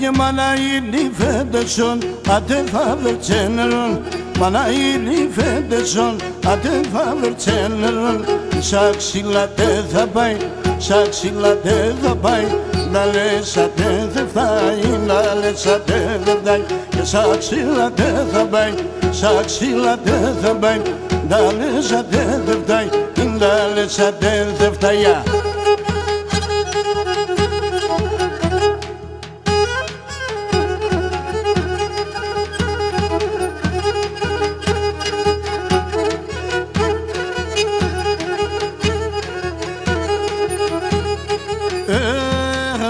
Peki bana iyilik edersin, adı favrçenlerin. Bana iyilik edersin, adı favrçenlerin. Saksıyla tezabay, saksıyla tezabay. Dale sa tezabay, dale sa tezabay. Saksıyla tezabay, saksıyla tezabay. Dale sa tezabay, dale sa tezabay.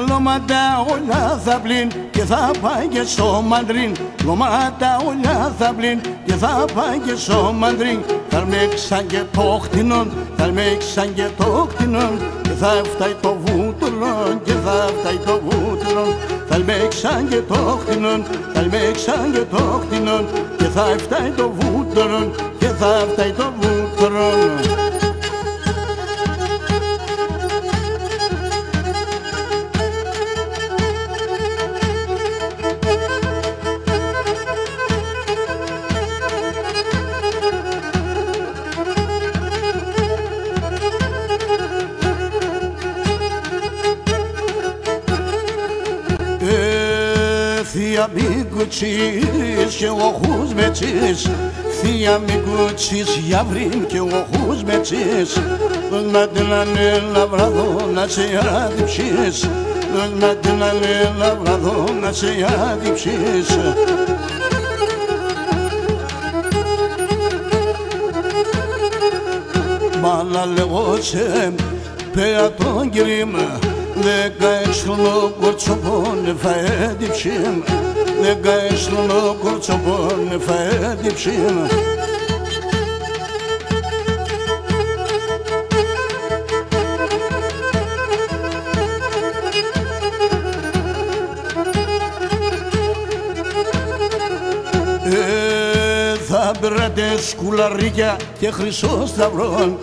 Λομάτα όλα θα πλην και θα πάει και στο Μαντρίν. Λομάτα όλα θα πλην και θα πάει και στο Μαντρίν. Θα αρμέξαν και το κτηνόν, θα αρμέξαν και το κτηνόν. Και θα φτάει το βούτυρο, και θα φτάει το βούτυρο. Θα αρμέξαν και το κτηνόν, θα αρμέξαν και το κτηνόν. Και θα φτάει το βούτυρο, και θα φτάει το βούτυρο. Θεία μη κουτσίς και ο χούς με τσίς. Θεία μη κουτσίς για βρήν και ο χούς με τσίς. Να την ανέλα βραδό να σε άδειψεις. Να την ανέλα βραδό να σε άδειψεις. Μάλα λέγω σε πέρα τον κυρίμα. 16 κορτσοπών θα έδιψim, 16 κορτσοπών θα έδιψim. Θα πέρατε σκουλαρίκια και χρυσό σταυρόν.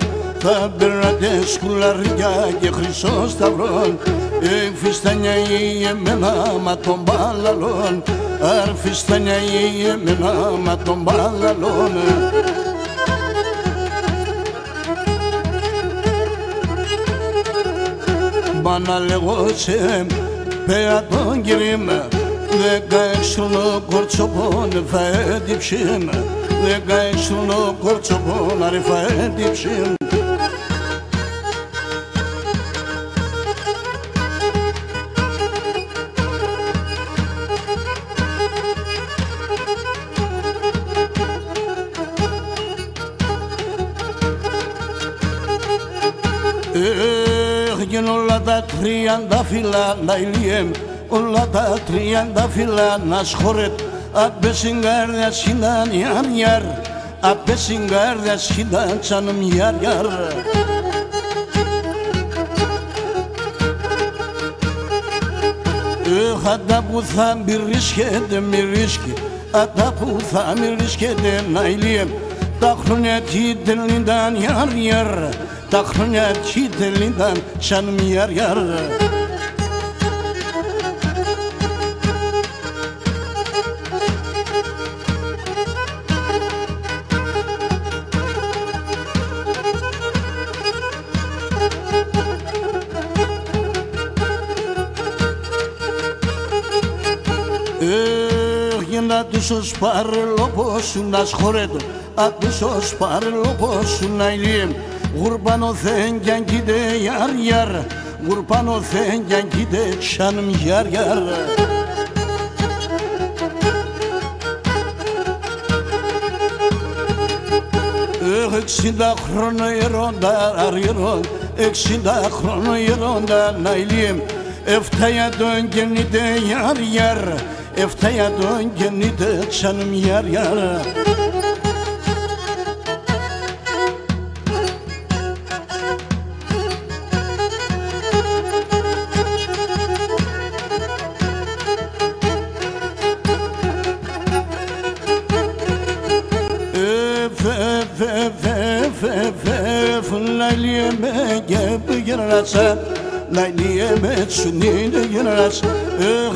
Θα πέρατε σκουλαριά και χρυσό σταυρόν. Φιστανιά η εμένα μα τον μπαλαλόν. Φιστανιά η εμένα μα τον μπαλαλόν. Μπανα λέγω σε πέρα τον κυρίμα. 16 κορτσοπών θα έδιψim, 16 κορτσοπών θα έδιψim. Έγιναν όλα τα 30 φύλλα να ηλιέμ, όλα τα 30 φύλλα να σχωρέτ. Απ' συγκάρδια σχήταν ιαρ-ιαρ, απ' συγκάρδια σχήταν ξανομ ιαρ-ιαρ. Χατά που θα μυρίσκεται μυρίσκει, χατά που θα μυρίσκεται να ηλιέμ. Τα χρόνια κοίτελ ήταν ιαρ-ιαρ, τα χρόνια κοίτελ ήταν ξανομ ιαρ-ιαρ. 'Να τους ως παρελοπόσουν να σχωρέτω, α τους ως παρελοπόσουν να ηλίεμ. Γουρπάνω θεν κι αν κοίτε ιαρ-ιαρ, γουρπάνω θεν κι αν κοίτε ξανομ ιαρ-ιαρ. 60 χρόνο ιερόντα αριερόν, 60 χρόνο ιερόντα να ηλίεμ. Εφταία τον γεννήτε ιαρ-ιαρ, εφταία τον γεννήτε ξανομ ιαρ-ιαρ. Λαϊλίε με τσουνίνε γεράς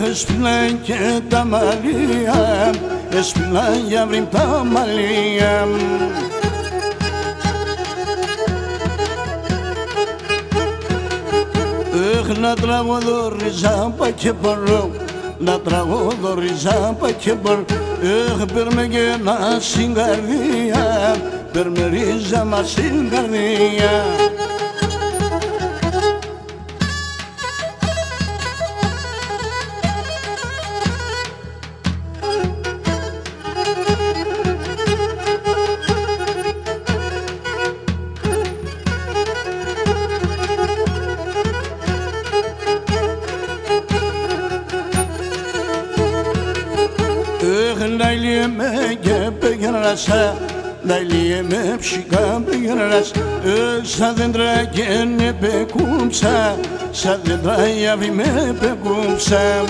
Εσπιλάν και τα μαλλία Εσπιλάν για βρύν τα μαλλία Να τραγουδώ πα και μπορώ Να τραγουδώ πα και μπορώ Παίρνε και ένα συγκαρδία Παίρνε ρίζα μας συγκαρδία Λαϊλίε με και πήγαινας Λαϊλίε με ψυχά πήγαινας Σαν δέντρα και με πεκούμψα Σαν δέντρα γιαβή με πεκούμψα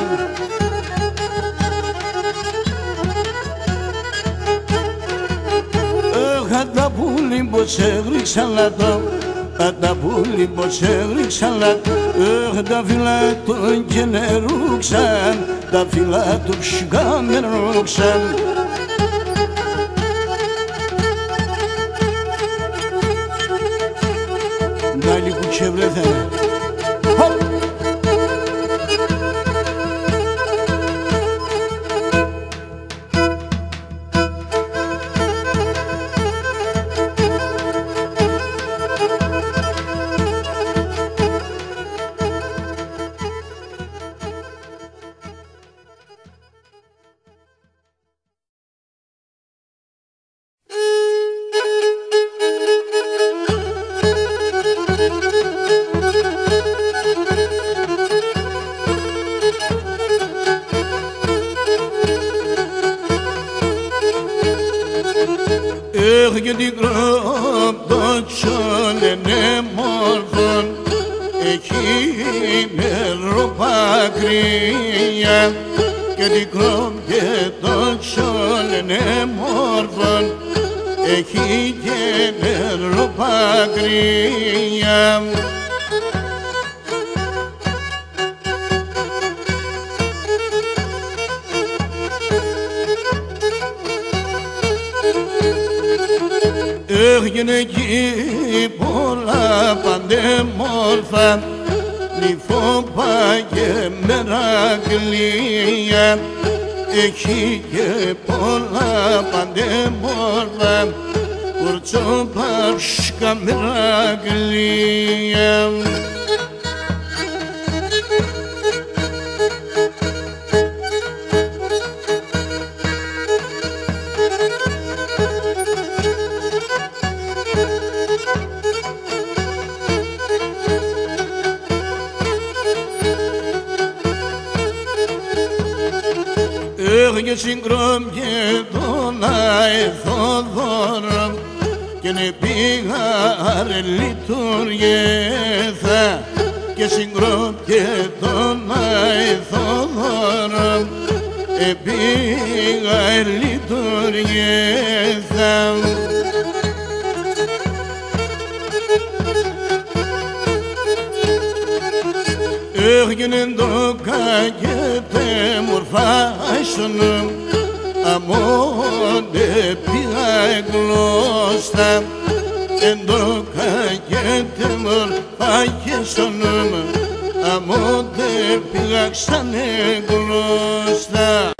Τα πουλί πως έγριξαν λατό Τα πουλί πως έγριξαν λατό Τα φύλλα του και νερούξαν Τα φύλλα του ψυχά με ρούξαν Να λίγο ξεβλέθανε Και την κρόπτωτσο λένε μόρφων Εκεί νερό πακρία Και την κρόπτωτσο λένε μόρφων Εκεί και νερό πακρία Έγινε εκεί πολλά παντέμορφα Νυφόπα και μερακλία Έχει και πολλά παντέμορφα Κουρτσόπαυσκα μερακλία Και συγκρόμ και τον αεθόδωρο και ne πήγα ρε λειτουργέθα και συγκρόμ και τον αεθόδωρο πήγα λειτουργέθα Έγινε το κακέτε μορφάσον αμόντε πήγα γλώστα εν το κακέτε μορφάσον αμόντε πήγα ξανέ γλώστα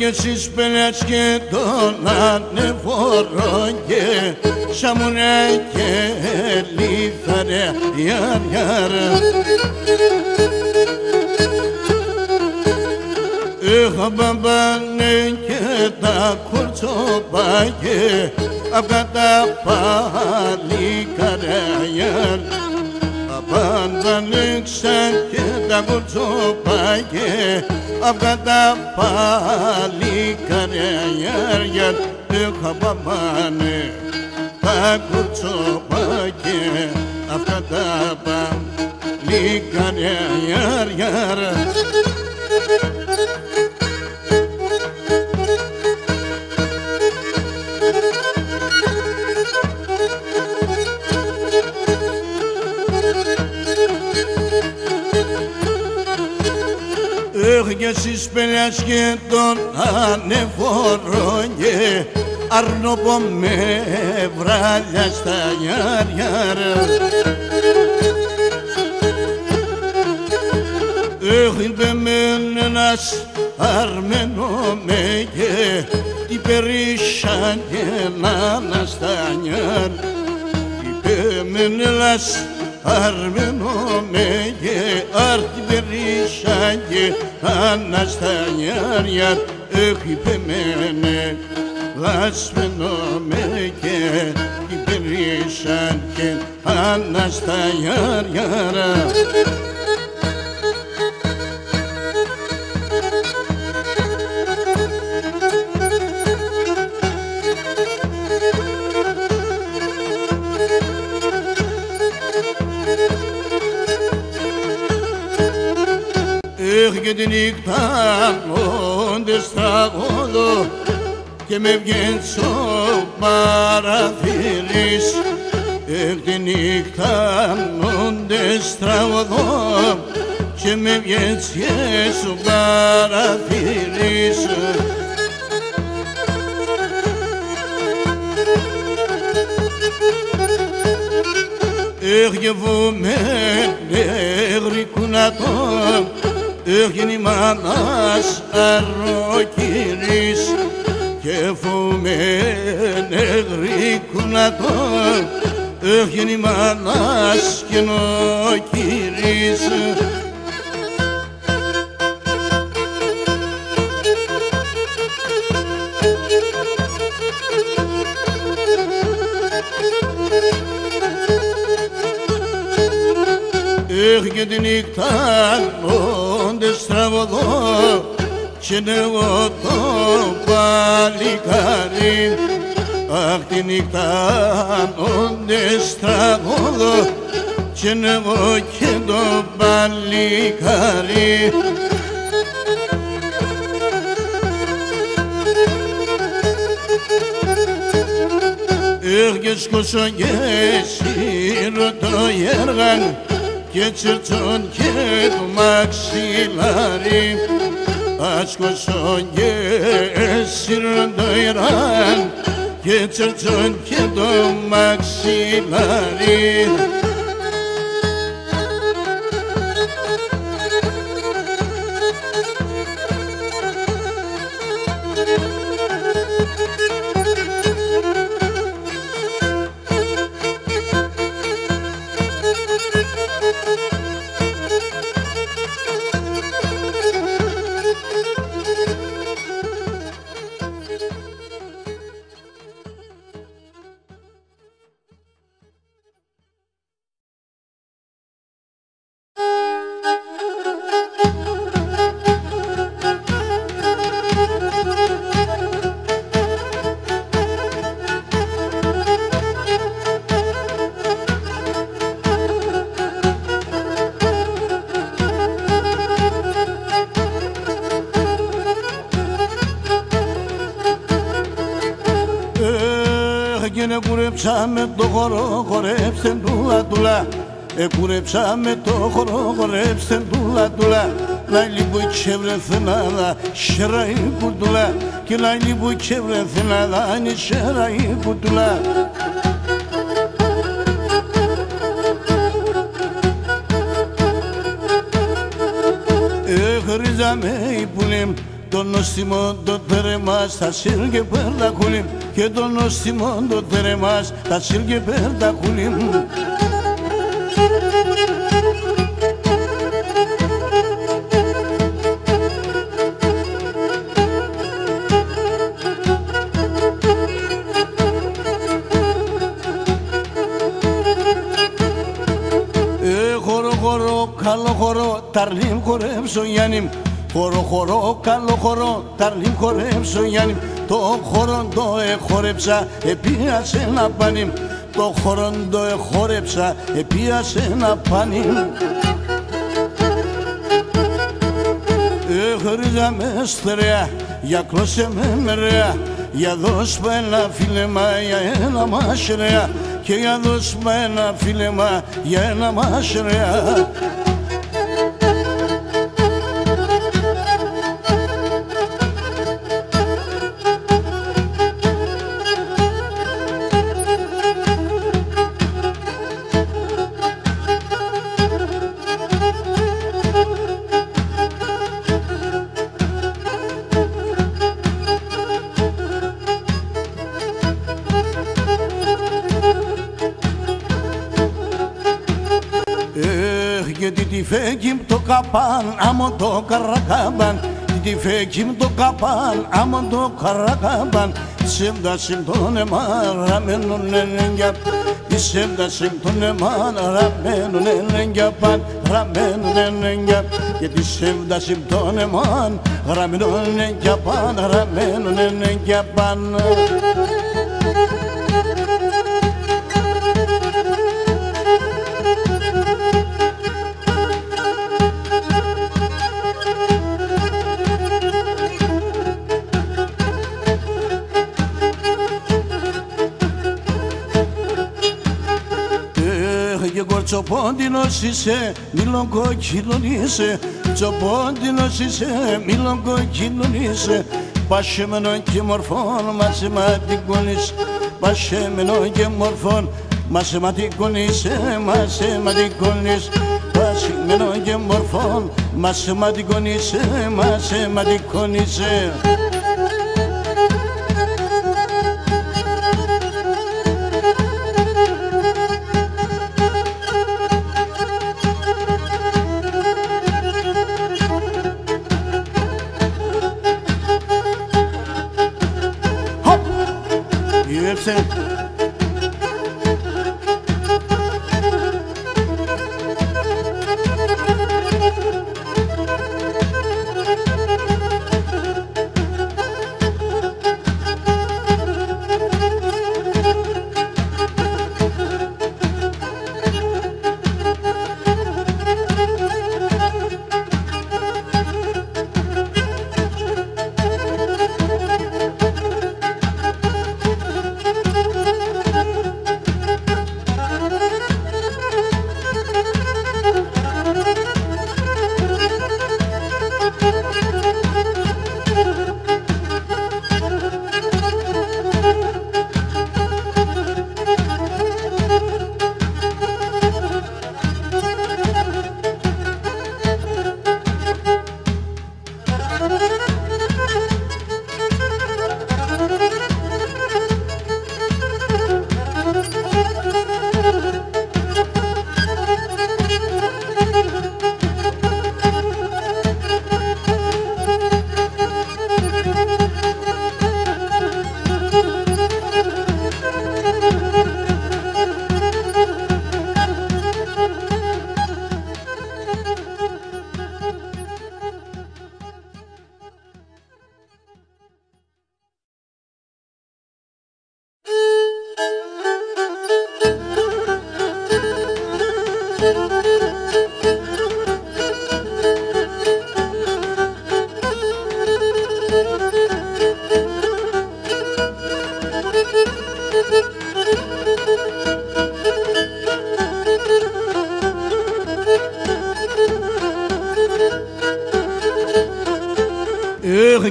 Και στις πελιάς και τον ανεφόρο και σαμουνέ και λίθαρε γιαρ Είχα μπαμπάνε και τα κουρτσοπάκε αυτά τα παλικάρια γιαρ Πάντα ανοίξαν και τα κουρτσοπάκε αυτά τα παλικάρια είχα παπάνε τα κουρτσοπάκε αυτά τα παλικάρια παλικάρια γιαρ γιαρ. Και εσείς πελιάς και τον ανεφόρο και αρνοπό με βράλια στα γιαρ. Είπε με ένας αρμένο με και την περίσσαν και να στα γιαρ. Είπε με ένας αρμένο με και άρτη περίσσαν και αναστανιάρια έχει πεμένε λάσπενο με και την περίσσαν και αναστανιάρια. Και τη νύχτα μόντες τραγωδώ και με βγαίνεις ο παραθύρης. Τη νύχτα μόντες τραγωδώ και με βγαίνεις ο παραθύρης. Και βούμε νεγρή κουνατό έγινε η μάνας αρροκύρης και φούμε νεγρή κουνατό έγινε η μάνας κοινοκύρης. Και τη νύχτα μόντες τραγωδώ και εγώ το παλικάρι. Αχ, τη νύχτα μόντες τραγωδώ και εγώ και το παλικάρι. Και σκοσώ και σύρω το γέργαν και τσερτσόν και το μαξιλάρι. Άσκοσον και σύρον το Ιράν και τσερτσόν και το μαξιλάρι. Κουρέψαμε το χώρο, χορέψτε τούλα τούλα. Κουρέψαμε το χώρο, χορέψτε τούλα τούλα. Λαϊλί που ξεβρεθνάδα, σεραή κουτούλα. Και λαϊλί που ξεβρεθνάδα, είναι σεραή κουτούλα. Χρήζαμε οι πουλήμ το νόστιμο το τρεμά στα σύρ και πέρτα κουλίμ. Και το νόστιμο το τρεμά στα σύρ και πέρτα κουλίμ. Χώρο χώρο καλό χώρο ταρλίμ χορέψω Γιάννη. Χώρο χώρο καλό χώρο ταρλίμ χορέψω Γιάννη. Το χώρο το εχόρεψα επίασε ένα πάνι. Το χώρο το εχόρεψα επίασε ένα πάνι. χωρίζα με στερεά, για κλώσε με μερέα, για δώσ' μου ένα φίλεμα για ένα μάσρεα, και για δώσ' μου ένα φίλεμα για ένα μάσρεα. Γιατί τη φέγγει το καπάν, άμον το καρακάμπαν. Τη φέγγει το καπάν, άμον το καρακάμπαν. Σέβδασιμ τον εμάν, ραμένον ενέγγια. Σέβδασιμ τον εμάν, ραμένον ενέγγια παν, ραμένον ενέγγια. Γιατί σέβδασιμ τον εμάν, ραμένον ενέγγια παν, ραμένον ενέγγια παν. Τσοπόντινος είσαι, μήλον κόκκινον είσαι. Τσοπόντινος είσαι, μήλον κόκκινον είσαι. Πασχεμένον και μορφών, μαθηματικών είσαι. Πασχεμένον και μορφών, μαθηματικών είσαι, μαθηματικών είσαι. Πασχεμένον και μορφών, μαθηματικών είσαι, μαθηματικών είσαι.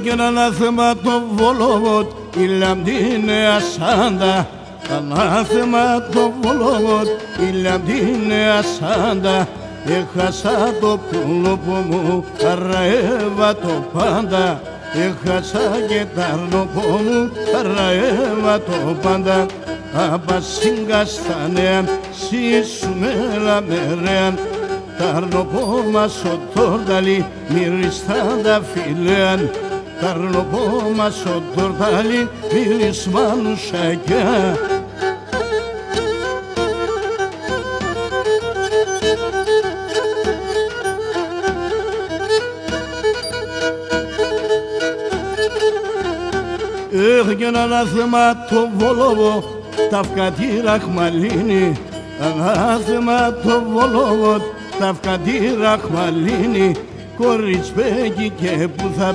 και ένα ανάθεμα το Βολοβότ, η λαμπτίνε ασάντα. Ανάθεμα το Βολοβότ, η λαμπτίνε ασάντα. Έχασα το πουλόπο μου, αραεύα το πάντα. Έχασα και τα αρνοπό μου, αραεύα το πάντα. Απασίγκα στα νέα, σύσουμε λαμερέαν. Τα αρνοπό μας ο τόρταλι, μυριστάν τα φιλέαν. Τα αρνοπό μας ο τόρταλι, μυρισμάνου σακιά. Έχει ένα ανάθεμα το Βολόβο, τα φκατή ραχμαλίνη. Ανάθεμα το Βολόβο, τα φκατή ραχμαλίνη. κοριτσπέκι και που θα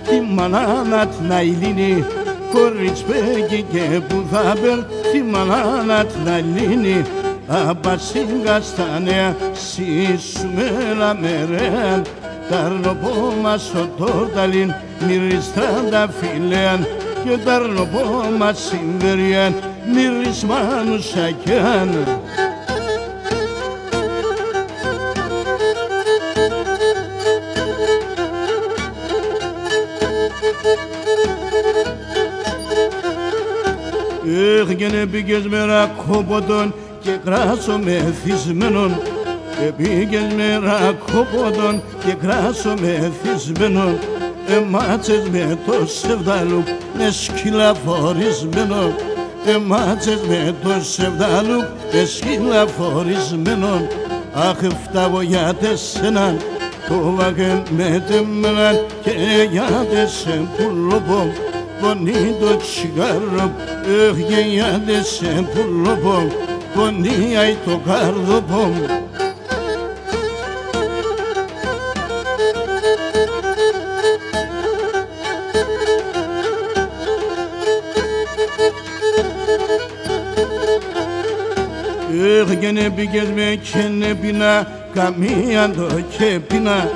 τη μανάνα την αηλίνη, κοριτσπέκι και που θα τη μανάνα την αηλίνη. Αμπασίγκα στα νέα σίσουμελα μερέαν, ταρνοπό μας ο τόρταλιν μυριστράντα φιλέαν, και ταρνοπό μας συμβεριάν μυρισμάνου σακιάν. Έχγαινε πήγες μέρα κόποτον και κράσο μεθυσμένον, πήγες μέρα κόποτον και κράσο μεθυσμένον. Εμάτσες με το σεβδάλουκ με σκύλα φορισμένο, εμάτσες με το σεβδάλουκ με σκύλα φορισμένο. Αχ, φτάβω για τεσσέναν, το βαγεν με τεμμέναν και για τεσσέν πουλοπό, πονεί το τσιγάρο, και για τεσσέν πουλοπό, πονεί αι το καρδοπό. Έχγαινε πήγες με και νεπίνα, καμία το και πίνα.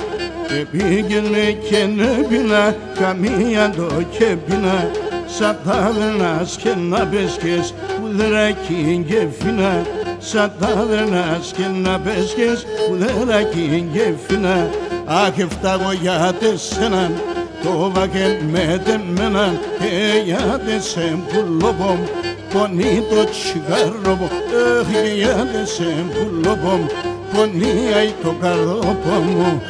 Πήγες με και νεπίνα, καμία το και πίνα. Σαν τάβερνας και να πέσκες, πουδεράκι και φίνα. Σαν τάβερνας και να πέσκες, πουδεράκι και φίνα. Αχ, φτάγω για τεσσέναν, το βαγεν με τεμέναν, και για τεσσέν πουλοπομ, πονεί το τσιγάρο μου, για τεσσέν πουλοπομ, πονεί αι το καρδόπο μου.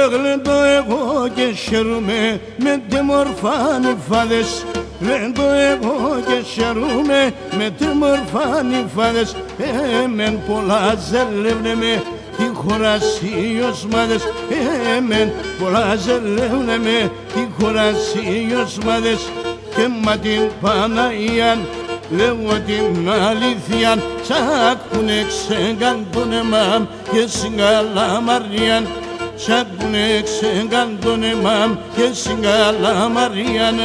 Έγλεντο εγώ και χαίρομαι με τε μορφά νυφάδες, Λέντο εγώ και χαίρομαι με τε μορφά νυφάδες. Εμεν πολλά ζελεύνε με τη χωρασίως μάδες, εμεν πολλά ζελεύνε με τη χωρασίως μάδες. Και μα την Παναγίαν λέγω την αλήθειαν, τσάκουνε ξέγκαν τον εμάμ και συγκαλά Μαριάν. Τσάκουνε ξέγκαν τον εμάμ και συγκαλά Μαριάν.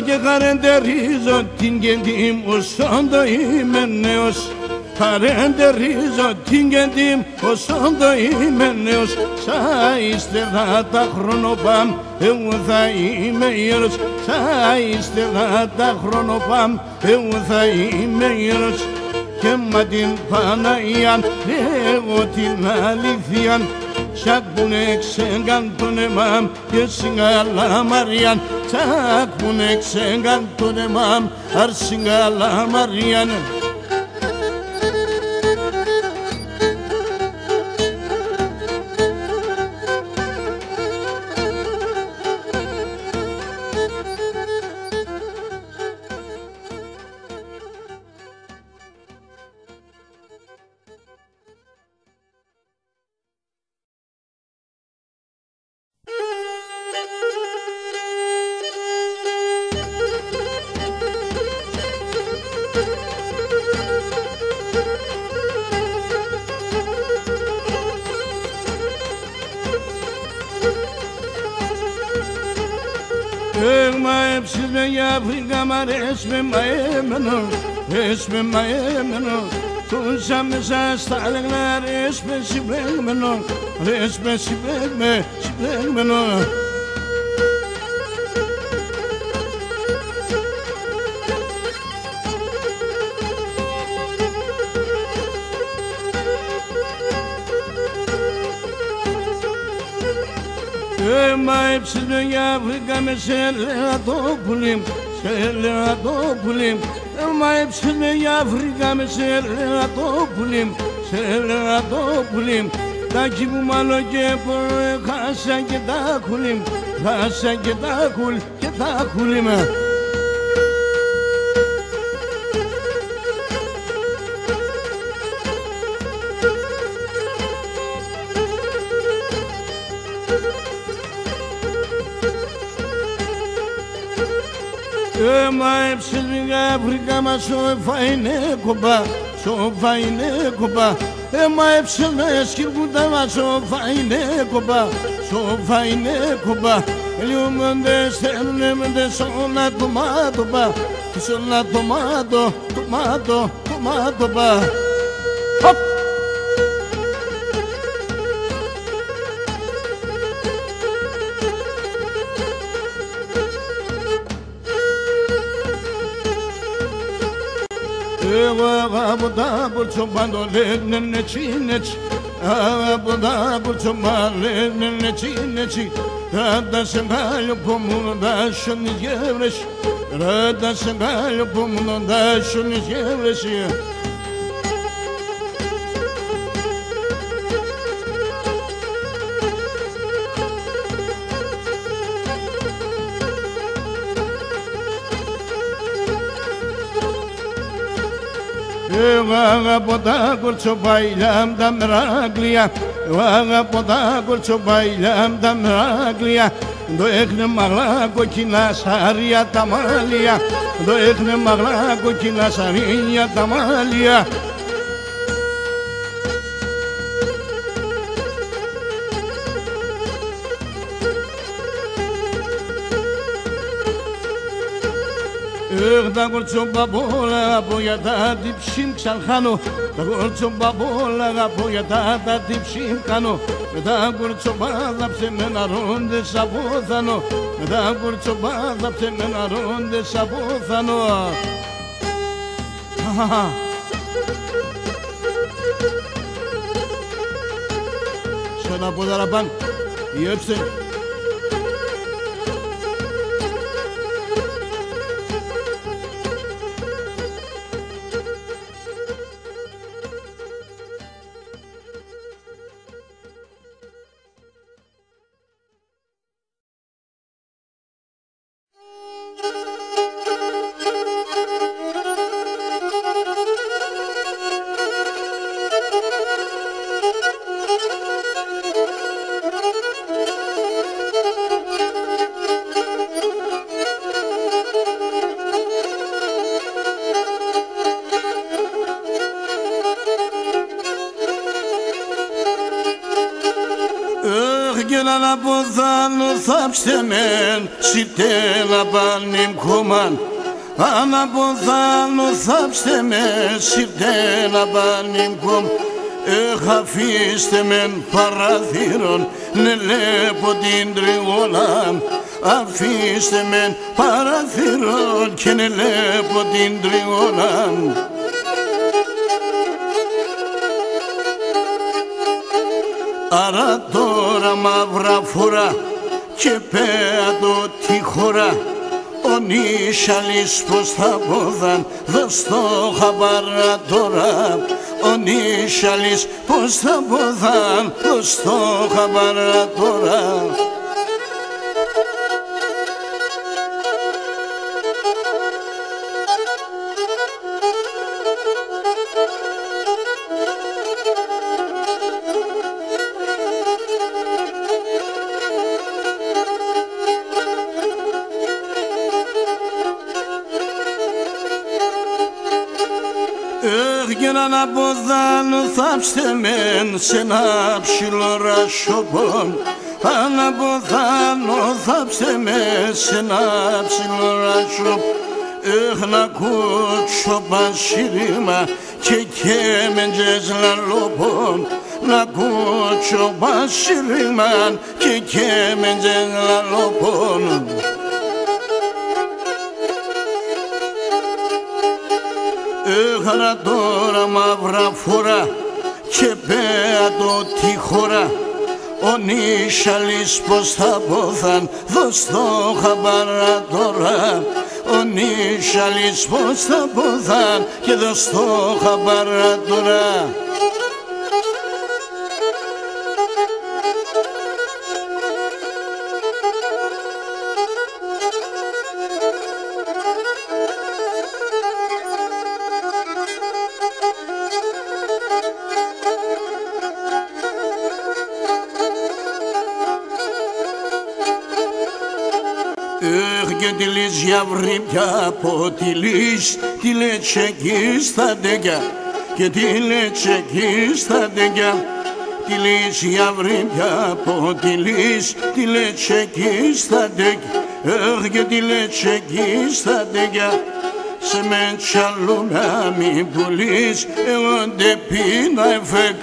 Και χαρεντερίζω την κεντή μου όσον το είμαι νέος. Χαρεντερίζω την κεντή μου όσον το είμαι νέος. Σαν ύστερα τα χρονοπάμ εγώ θα είμαι γέρος. Σαν ύστερα τα χρονοπάμ εγώ θα είμαι γέρος. Και μα την Παναγίαν λέγω την αλήθειαν, τσάκουνε ξέγκαν τον εμάμ και συγκαλά Μαριάν. Τσάκουνε ξέγκαν τον εμάμ αρ συγκαλά Μαριάν. Έψημε για Αφρικά μ' αρέσει με μαέμενο, αρέσει με μαέμενο. Τούσα μέσα στα λέγνα αρέσει με συμπλέγμενο, αρέσει με συμπλέγμενο. Μα έψημε για Αφρικά με σε λερατόπουλη, σε λερατόπουλη. Μα έψημε για Αφρικά με σε λερατόπουλη, σε λερατόπουλη. Τάκι που μάλλον και πορε χάσα και τα κουλή, χάσα και τα κουλ και τα κουλή με. έψιλγα βρήκαμα σου φάινε κομπά, σου φάινε κομπά. Μα έψιλγα σκυρκούτα μα σου φάινε κομπά, σου φάινε κομπά. Λιούμεντε στέλνεμεντε σώνα τομάτο πα, σώνα τομάτο, τομάτο, τομάτο πα. Εγώ από τα πορτσομπάντο λένε νετσι νετσι, από τα πορτσομπάντο λένε νετσι νετσι. Rada se galho como não dá chone de evres, rada se galho como não dá chone de evres. Eu από τα κορτσομπάιλια τα μεράγλια, εγώ από τα κορτσομπάιλια τα μεράγλια. Το έχουνε μαγλά κοκκινά σαρία τα μάλια, το έχουνε μαγλά κοκκινά σαρία τα μάλια. Τα κορτσομπαμπόλα από για τα τυψίμ ξανχάνω, τα κορτσομπαμπόλα από για τα τυψίμ κάνω. Με τα κορτσομπάδα ψεμένα ρόντες απόθανο, με τα κορτσομπάδα ψεμένα ρόντες απόθανο. Σαν από δαραπάν, η έψε. Gelen bozanı sapştemen, şirtela banim kuman. Ana bozanı sapştemen, şirtela banim kum. Hafiştemen parathiron, nele podindri olam. Hafiştemen parathiron, kenele podindri olam. Άρα τώρα μαύρα φορά και πέτω τη χώρα. Ο νύσσαλης πως θα πόδαν, δώσ' το χαμπάρα τώρα. Ο νύσσαλης πως θα πόδαν, δώσ' το χαμπάρα τώρα. Έναν από δάνο θάψτεμεν σε ένα ψηλό ρασοπόν. Αν από δάνο θάψτεμεν σε ένα ψηλό ρασοπόν. Να κούτσω πασίρημα και κέμεντζες λαλοπόν. Να κούτσω πασίρημα και κέμεντζες λαλοπόν. Έχανα τώρα μαύρα φορά και πέτω τη χώρα. Ο νύσσαλης πως θα πόθαν, δώσ' το χαμπάρα τώρα. Ο νύσσαλης πως θα πόθαν και δώσ' το χαμπάρα τώρα. τη λύς για βρύπια από τη λύς, τη λετσεκή στα τέκια και τη λετσεκή στα τέκια. Τη λύς για βρύπια από τη λύς, τη λετσεκή στα τέκια και τη λετσεκή στα τέκια. Σε μέντσα λουμιά μη πουλείς, εγώ ντε πίνα εφέκ,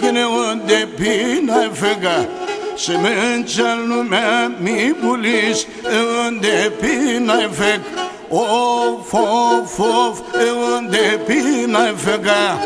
και εγώ ντε πίνα εφέκα. Σε μέντσα λουμιά μη πουλείς, εγώ ντε πίνα εφέκ, οφ, οφ, οφ, εγώ ντε πίνα εφέκα.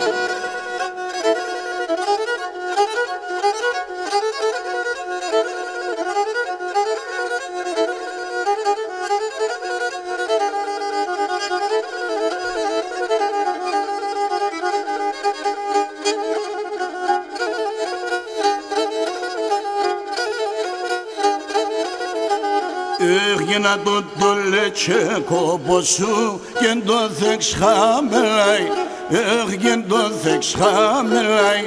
Έγινα το λετσέκο ποσού και το θεξ χαμελάει, έγινε το θεξ χαμελάει.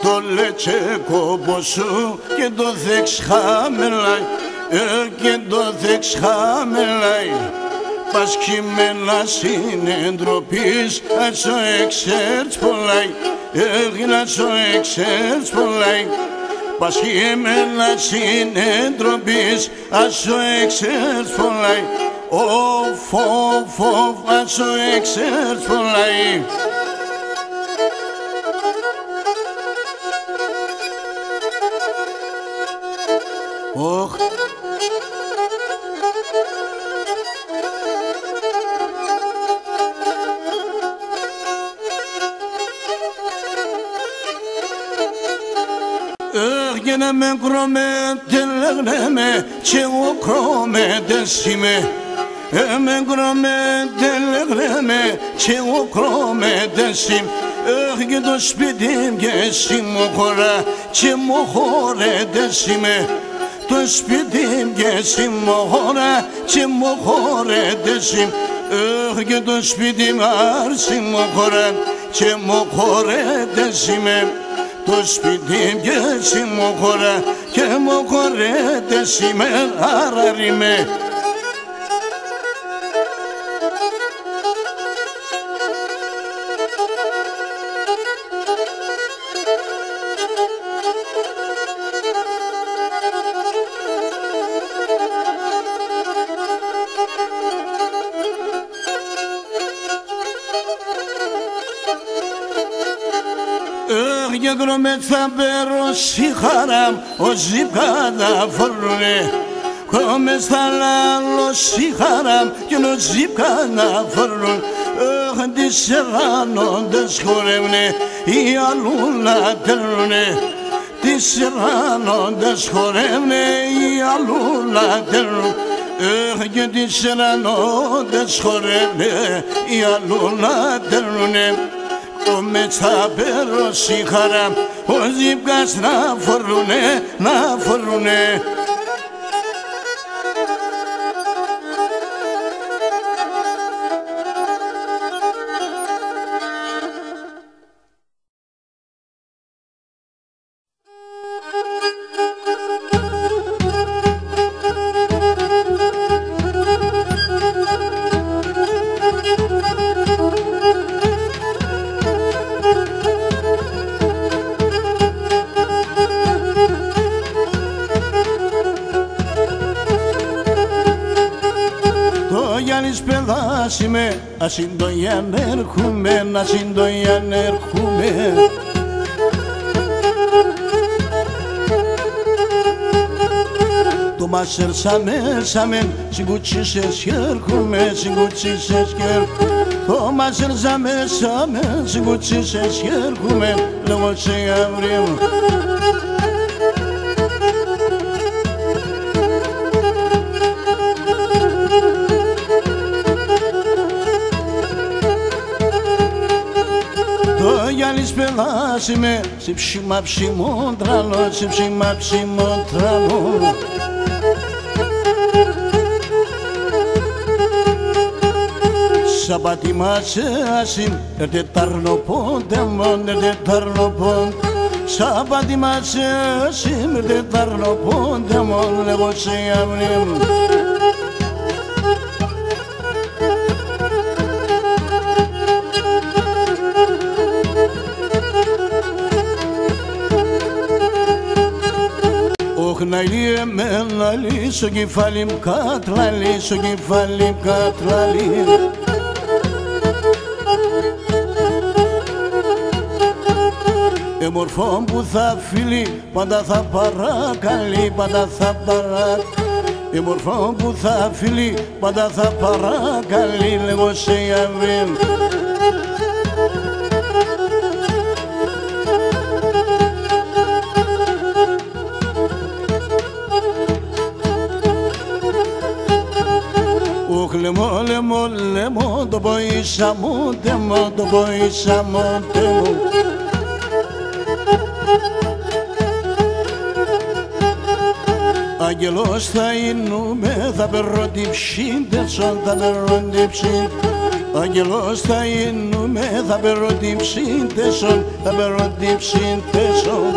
Το λετσέκο ποσού και το θεξ χαμελάει, και το θεξ χαμελάει. Πας κείμενα συνεντροπής, ας ο εξέρτς πολλάει, έγινε ας ο εξέρτς πολλάει. Πας κείμενα συνεντροπής, ας ο εξέρτς πολλάει, οφ, οφ, οφ, ας ο εξέρτς πολλάει. Οχ. Έγινε με κρομέτε λέγνε και εγώ κρομέτε είμαι. Με κρομέτε λέγνε και εγώ κρομέτε είμαι. Και το σπίτι μου και εσύ μου χωρά και μου χωρέτες είμαι. Το σπίτι μου και εσύ μου χωρά και μου χωρέτες είμαι. Και το σπίτι μου άρση μου χωρά και μου χωρέτες είμαι. Το σπίτι μου και εσύ μου χωρά και μου χωρέτες είμαι, άρα ρημέ. Και κρομέτ θα περώσει χαράμ, ο ζυπκάτα φορουνε. Κρομέτ θα λαλώσει χαράμ, και ο ζυπκάτα φορουνε. Τις σεράνοντες χορεύουνε, οι αλλούλα τερνουνε. Τις σεράνοντες χορεύουνε, οι αλλούλα τερνουνε. Και τις σεράνοντες χορεύουνε, οι αλλούλα τερνουνε. Ο μέτς θα περώσει χαρά, ο ζύπκας να φορουνε, να φορουνε. Γιάννης παιδάς είμαι, ας είναι το Γιάννη έρχομαι, ας είναι το Γιάννη έρχομαι. Το μάσερ σαμέ, συγκουτσίσες κι έρχομαι, συγκουτσίσες κι έρχομαι. Το μάσερ σαμέ, συγκουτσίσες κι έρχομαι, λέγω σε αύριο. Γιάννης παιδάς είμαι, σε ψήμα ψήμον τραλό, σε ψήμα ψήμον τραλό. Σαπατήμα σε ασύμ, έρτε ταρνοπόντε μόν, έρτε ταρνοπόντε. Σαπατήμα σε ασύμ, έρτε ταρνοπόντε μόν, λέγω σε αύριο. Λαϊλή εμένα λύσω κεφάλι μου κατλαλή, στο κεφάλι μου κατλαλή. Μορφό που θα φίλει, πάντα θα παρακαλεί, πάντα θα παρακαλεί. Μορφό που θα φίλει, πάντα θα παρακαλεί, λέγω σε αύριο. Οχ, λεμό, λεμό, λεμό, το ποίησα μου, τεμώ, το ποίησα μου, τεμώ. Αγγελός θα είνουμε, θα περώ την ψήντεσον, θα περώ την ψήντεσον. Αγγελός θα είνουμε, θα περώ την ψήντεσον, θα περώ την ψήντεσον.